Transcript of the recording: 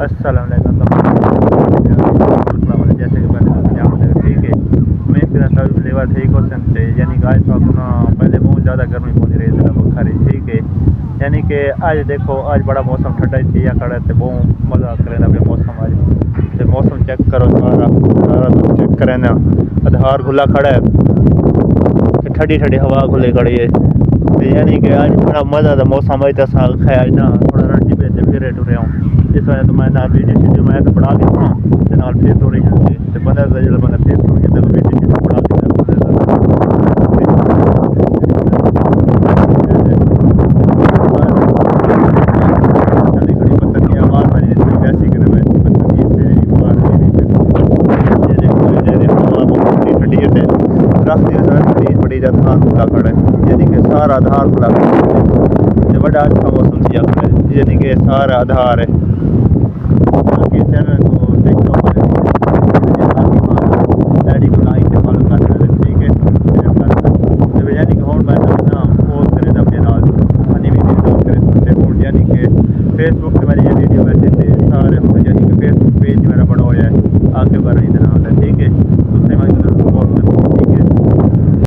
अस्सलाम वालेकुम। जैसे कि पहले ठीक है, मैं इसके साथ लेवा ठीक हो सकते यानी कि आज तो अपना पहले बहुत ज़्यादा गर्मी पहुँच रही थी बुखारी ठीक है। यानी कि आज देखो आज बड़ा मौसम ठंडा थी या खड़े थे बहुत मज़ा करें ना मौसम आज तो मौसम चेक करो सारा सारा तुम चेक करें ना आधार खुला खड़ा है कि ठंडी ठंडी हवा खुले खड़ी है तो यानी कि आज बड़ा मज़ा था मौसम आज तो साल खाया आज ना थोड़ा रंडी पे फिर टुरे हूँ इस वजह तो मैं ना वीडियो शीडियो मैं तो पढ़ा देता हूँ तो नाल फिर टुरी जाती तो बंदा जो बंदा फिर टुर जाता वीडियो शीडियो पढ़ा बड़ी आधार खुला खड़ा है यानी कि सारा आधार खुला खड़ा बड़ा अच्छा मौसम थी यानी कि सारा आधार है चैनल को टिकटॉक डैडी को लाइक ते फॉलो कर ठीक है यानी कि हुण मैं ना पोस्ट करें अपने नाल फनी वीडियो करे हुण यानी कि फेसबुक पे मेरी ये वीडियो वैसे थे सारे हुण यानी कि फेसबुक पेज मेरा बड़ा होया है आगे बढ़ रही